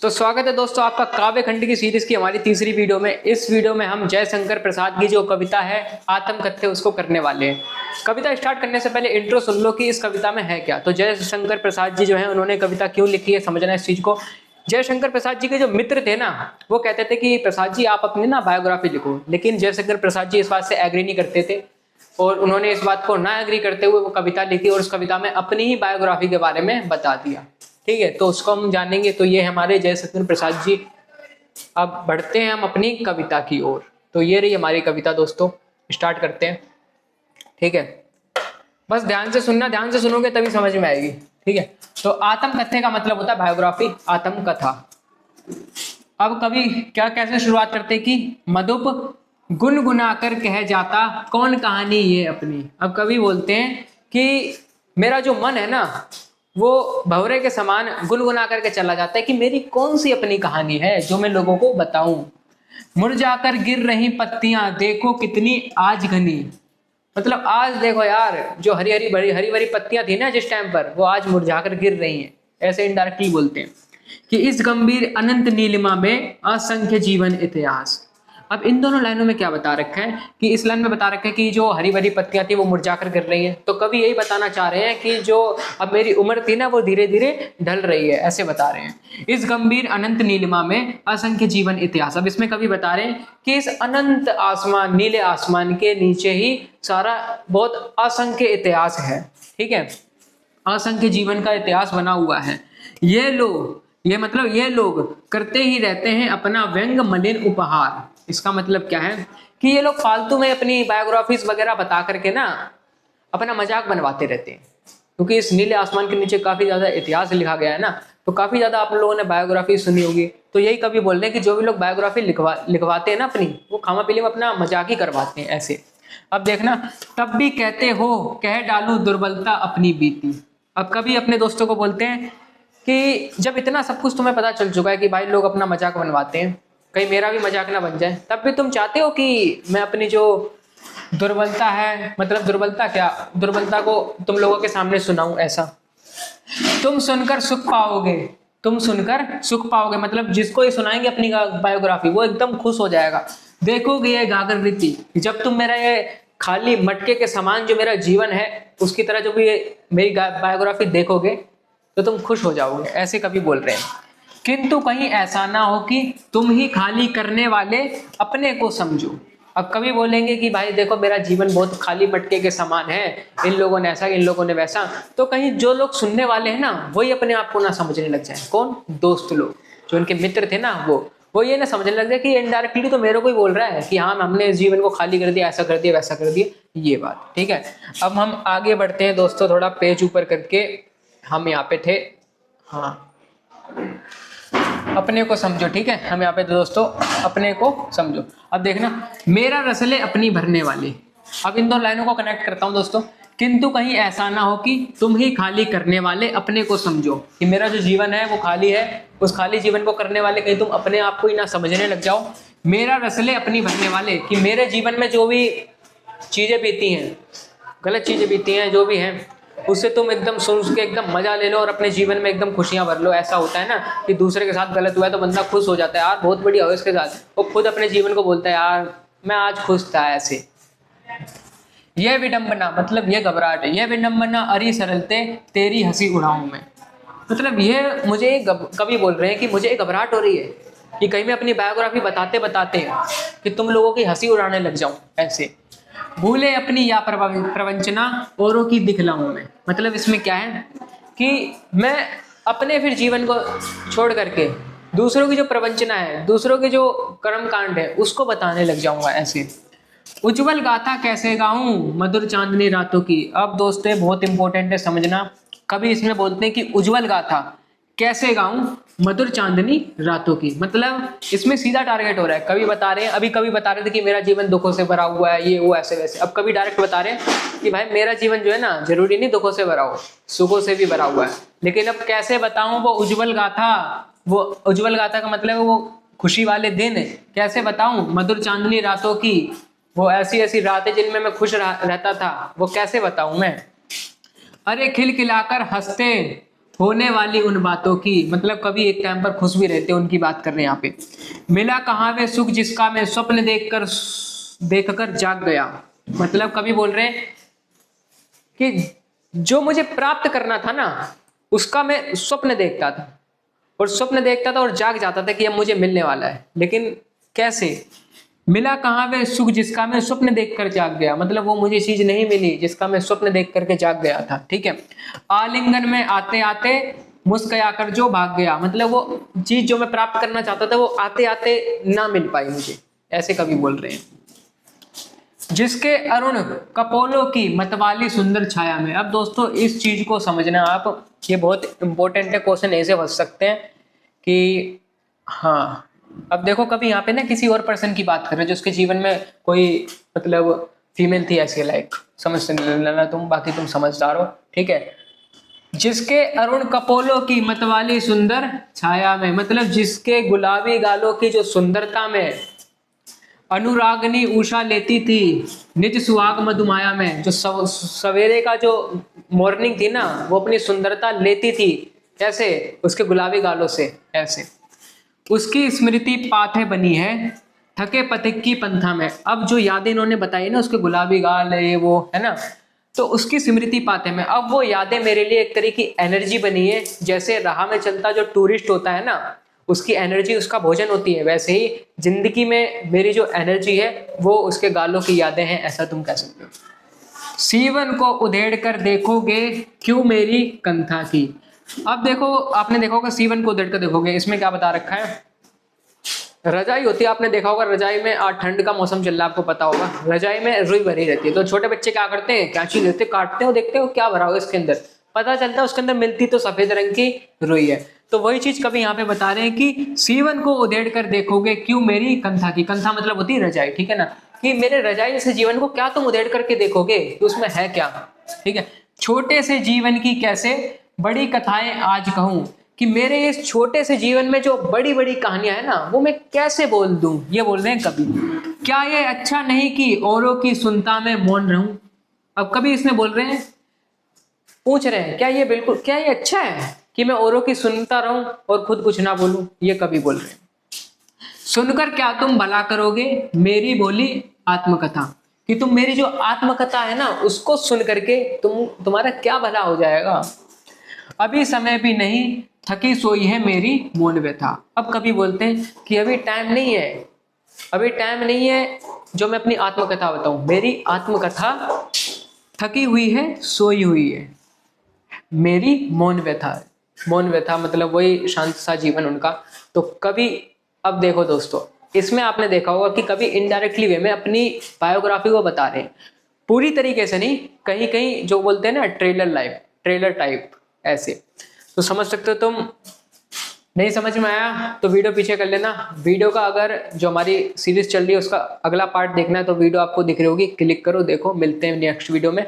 तो स्वागत है दोस्तों आपका काव्य खंड की सीरीज की हमारी तीसरी वीडियो में। इस वीडियो में हम जयशंकर प्रसाद की जो कविता है आत्मकथ्य उसको करने वाले हैं। कविता स्टार्ट करने से पहले इंट्रो सुन लो कि इस कविता में है क्या। तो जयशंकर प्रसाद जी जो है उन्होंने कविता क्यों लिखी है समझना इस चीज को। जयशंकर प्रसाद जी के जो मित्र थे ना वो कहते थे कि प्रसाद जी आप अपनी ना बायोग्राफी लिखो, लेकिन जयशंकर प्रसाद जी इस बात से एग्री नहीं करते थे और उन्होंने इस बात को ना एग्री करते हुए वो कविता लिखी और उस कविता में अपनी ही बायोग्राफी के बारे में बता दिया। ठीक है, तो उसको हम जानेंगे। तो ये हमारे जयशंकर प्रसाद जी। अब बढ़ते हैं हम अपनी कविता की ओर। तो ये रही हमारी कविता दोस्तों, स्टार्ट करते हैं। ठीक है, बस ध्यान से सुनना, ध्यान से सुनोगे तभी समझ में आएगी। ठीक है, तो आत्मकथ्य का मतलब होता है बायोग्राफी, आत्मकथा। अब कवि क्या कैसे शुरुआत करते कि मधुप गुनगुना कर कह जाता कौन कहानी ये अपनी। अब कवि बोलते हैं कि मेरा जो मन है ना वो भंवरे के समान गुनगुना करके चला जाता है कि मेरी कौन सी अपनी कहानी है जो मैं लोगों को बताऊं। मुरझाकर गिर रही पत्तियां देखो कितनी आज घनी। मतलब आज देखो यार, जो हरी भरी पत्तियां थी ना जिस टाइम पर, वो आज मुरझाकर गिर रही हैं। ऐसे इनडायरेक्टली बोलते हैं कि इस गंभीर अनंत नीलिमा में असंख्य जीवन इतिहास। अब इन दोनों लाइनों में क्या बता रखा है कि इस लाइन में बता रखा है कि जो हरी भरी पत्तियां थी वो मुरझाकर गिर रही हैं। तो कवि यही बताना चाह रहे हैं कि जो अब मेरी उम्र थी ना वो धीरे धीरे ढल रही है, ऐसे बता रहे हैं। इस गंभीर अनंत नीलिमा में असंख्य जीवन इतिहास। अब इसमें कवि बता रहे हैं कि इस अनंत आसमान, नीले आसमान के नीचे ही सारा बहुत असंख्य इतिहास है। ठीक है, असंख्य जीवन का इतिहास बना हुआ है। ये लोग करते ही रहते हैं अपना व्यंग मलिन उपहार। इसका मतलब क्या है कि ये लोग फालतू में अपनी बायोग्राफीज वगैरह बता करके ना अपना मजाक बनवाते रहते हैं, क्योंकि इस नीले आसमान के नीचे काफी ज्यादा इतिहास लिखा गया है ना, तो काफी ज्यादा आप लोगों ने बायोग्राफी सुनी होगी। तो यही कवि बोल रहे हैं कि जो भी लोग बायोग्राफी लिखवाते हैं ना अपनी, वो खामा पीली में अपना मजाक ही करवाते हैं ऐसे। अब देखना, तब भी कहते हो कह डालू दुर्बलता अपनी बीती। अब कभी अपने दोस्तों को बोलते हैं कि जब इतना सब कुछ तुम्हें पता चल चुका है कि भाई लोग अपना मजाक बनवाते हैं, कहीं मेरा भी मजाक ना बन जाए, तब भी तुम चाहते हो कि मैं अपनी जो दुर्बलता है, मतलब दुर्बलता क्या, दुर्बलता को तुम लोगों के सामने सुनाऊं ऐसा। तुम सुनकर सुख पाओगे, मतलब जिसको ये सुनाएंगे अपनी बायोग्राफी वो एकदम खुश हो जाएगा। देखोगे ये गागर वृत्ति, जब तुम मेरा ये खाली मटके के समान जो मेरा जीवन है उसकी तरह जो भी मेरी बायोग्राफी देखोगे तो तुम खुश हो जाओगे, ऐसे कभी बोल रहे हैं। किंतु कहीं ऐसा ना हो कि तुम ही खाली करने वाले अपने को समझो। अब कभी बोलेंगे कि भाई देखो मेरा जीवन बहुत खाली मटके के समान है, इन लोगों ने ऐसा, इन लोगों ने वैसा, तो कहीं जो लोग सुनने वाले हैं ना वही अपने आप को ना समझने लग जाए। कौन? दोस्त लोग, जो उनके मित्र थे ना वो ये ना समझने लग जाए कि इनडायरेक्टली तो मेरे को ही बोल रहा है कि हाँ हमने इस जीवन को खाली कर दिया, ऐसा कर दिया, वैसा कर दिया, ये बात। ठीक है, अब हम आगे बढ़ते हैं दोस्तों, थोड़ा पेज ऊपर करके। हम यहाँ पे थे, हाँ, अपने को समझो। ठीक है, हम यहाँ पे दोस्तों अपने को समझो। अब देखना, मेरा रसले अपनी भरने वाले। अब इन दो लाइनों को कनेक्ट करता हूँ दोस्तों। किंतु कहीं ऐसा ना हो कि तुम ही खाली करने वाले अपने को समझो, कि मेरा जो जीवन है वो खाली है, उस खाली जीवन को करने वाले कहीं तुम अपने आप को ही ना समझने लग जाओ। मेरा रसले अपनी भरने वाले, कि मेरे जीवन में जो भी चीजें बीती हैं, गलत चीजें बीती हैं, जो भी हैं, उससे तुम एकदम सुन के एकदम मजा ले लो और अपने जीवन में एकदम खुशियां भर लो। ऐसा होता है ना कि दूसरे के साथ गलत हुआ है तो बंदा खुश हो जाता है, यार बहुत बढ़िया हो इसके साथ, वो खुद अपने जीवन को बोलता है यार मैं आज खुश था ऐसे। यह विडंबना, मतलब ये घबराहट है, यह विडंबना अरी सरलते तेरी हंसी उड़ाऊं मैं। मतलब ये मुझे कभी बोल रहे हैं कि मुझे घबराहट हो रही है कि कहीं मैं अपनी बायोग्राफी बताते बताते कि तुम लोगों की हंसी उड़ाने लग जाऊं ऐसे। भूले अपनी या प्रवंचना औरों की दिखलाऊं मैं। मतलब इसमें क्या है कि मैं अपने फिर जीवन को छोड़ करके दूसरों की जो प्रवंचना है, दूसरों के जो कर्म कांड है उसको बताने लग जाऊंगा ऐसे। उज्जवल गाथा कैसे गाऊं मधुर चांदनी रातों की। अब दोस्तों बहुत इंपॉर्टेंट है समझना, कभी इसमें बोलते हैं कि उज्जवल गाथा कैसे गाऊं मधुर चांदनी रातों की। मतलब इसमें सीधा टारगेट हो रहा है, कभी बता रहे हैं, अभी कभी बता रहे थे कि मेरा जीवन दुखों से भरा हुआ है, ये वो ऐसे वैसे। अब कभी डायरेक्ट बता रहे हैं कि भाई मेरा जीवन जो है ना जरूरी नहीं दुखों से भरा हो, सुखों से भी भरा हुआ है, लेकिन अब कैसे बताऊं वो उज्जवल गाथा। वो उज्जवल गाथा का मतलब है वो खुशी वाले दिन, कैसे बताऊं मधुर चांदनी रातों की, वो ऐसी ऐसी रातें जिनमें मैं खुश रहता था, वो कैसे बताऊं मैं। अरे खिलखिलाकर हंसते होने वाली उन बातों की, मतलब कभी एक टाइम पर खुश भी रहते हैं, उनकी बात कर रहे हैं यहाँ पे। मिला कहाँ वे सुख जिसका मैं स्वप्न देखकर जाग गया, मतलब कभी बोल रहे हैं कि जो मुझे प्राप्त करना था ना, उसका मैं स्वप्न देखता था, और स्वप्न देखता था और जाग जाता था कि अब मुझे मिलने वाला है, लेकिन कैसे? मिला कहाँ वे सुख जिसका मैं स्वप्न देखकर जाग गया, मतलब वो मुझे चीज नहीं मिली जिसका मैं स्वप्न देख करके जाग गया था, ठीक है। आलिंगन में आते आते मुस्कुरा कर जो भाग गया, मतलब वो चीज जो मैं प्राप्त करना चाहता था वो आते आते ना मिल पाई मुझे, ऐसे कभी बोल रहे हैं। जिसके अरुण कपोलों की मतवाली सुंदर छाया में। अब दोस्तों इस चीज को समझना आप, ये बहुत इंपॉर्टेंट है, क्वेश्चन ऐसे फंस सकते हैं कि हाँ, अब देखो कभी यहाँ पे ना किसी और पर्सन की बात कर रहे हैं जो उसके जीवन में कोई मतलब फीमेल थी ऐसी, लाइक समझ लेना तुम, बाकी तुम समझदार हो, ठीक है। जिसके अरुण कपोलों की मतवाली सुंदर छाया में, मतलब जिसके गुलाबी गालों की जो सुंदरता में अनुरागनी उषा लेती थी निज सुहाग मधुमाया में, जो सवेरे का जो मॉर्निंग थी ना, वो अपनी सुंदरता लेती थी कैसे? उसके गुलाबी गालों से, ऐसे। उसकी स्मृति पाथे बनी है थके पथिक की पंथा में। अब जो यादें इन्होंने बताई ना, उसके गुलाबी गाल ये वो है ना, तो उसकी स्मृति पाथे में, अब वो यादें मेरे लिए एक तरह की एनर्जी बनी है, जैसे राह में चलता जो टूरिस्ट होता है ना, उसकी एनर्जी उसका भोजन होती है, वैसे ही जिंदगी में मेरी जो एनर्जी है वो उसके गालों की यादें हैं, ऐसा तुम कह सकते हो। सीवन को उधेड़ कर देखोगे क्यों मेरी कंथा की। अब देखो, आपने देखा होगा सीवन को उधेड़ कर देखोगे, इसमें क्या बता रखा है? रजाई होती है, आपने देखा होगा रजाई में, आज ठंड का मौसम चल रहा है, आपको पता होगा रजाई में रुई भरी रहती है, तो छोटे बच्चे क्या करते हैं, क्या चीज लेते, काटते हो, देखते हो क्या भरा होगा इसके अंदर, पता चलता है उसके अंदर मिलती तो सफेद रंग की रुई है। तो वही चीज कभी यहाँ पे बता रहे हैं कि सीवन को उधेड़ कर देखोगे क्यों मेरी कंथा की। कंथा मतलब होती है रजाई, ठीक है ना, कि मेरे रजाई से जीवन को क्या तुम उधेड़ करके देखोगे कि उसमें है क्या, ठीक है। छोटे से जीवन की कैसे बड़ी कथाएं आज कहूं, कि मेरे इस छोटे से जीवन में जो बड़ी बड़ी कहानियां है ना, वो मैं कैसे बोल दूं, ये बोल रहे हैं कवि। क्या ये अच्छा नहीं कि औरों की सुनता मैं मौन रहूं। अब कभी इसमें बोल रहे हैं, पूछ रहे हैं, क्या ये बिल्कुल, क्या ये अच्छा है कि मैं औरों की सुनता रहूं और खुद कुछ ना बोलूं, ये कभी बोल रहे हैं। सुनकर क्या तुम भला करोगे मेरी बोली आत्मकथा, कि तुम मेरी जो आत्मकथा है ना उसको सुन करके तुम्हारा क्या भला हो जाएगा। अभी समय भी नहीं थकी सोई है मेरी मौन व्यथा। अब कभी बोलते हैं कि अभी टाइम नहीं है, अभी टाइम नहीं है जो मैं अपनी आत्मकथा बताऊं, मेरी आत्मकथा थकी हुई है, सोई हुई है, मेरी मौन व्यथा। मौन व्यथा मतलब वही शांत सा जीवन उनका। तो कभी, अब देखो दोस्तों, इसमें आपने देखा होगा कि कभी इनडायरेक्टली वे में अपनी बायोग्राफी को बता रहे हैं, पूरी तरीके से नहीं, कहीं कहीं जो बोलते हैं ना ट्रेलर टाइप ऐसे। तो समझ सकते हो तुम। नहीं समझ में आया तो वीडियो पीछे कर लेना। वीडियो का अगर जो हमारी सीरीज चल रही है उसका अगला पार्ट देखना है तो वीडियो आपको दिख रही होगी, क्लिक करो, देखो। मिलते हैं नेक्स्ट वीडियो में।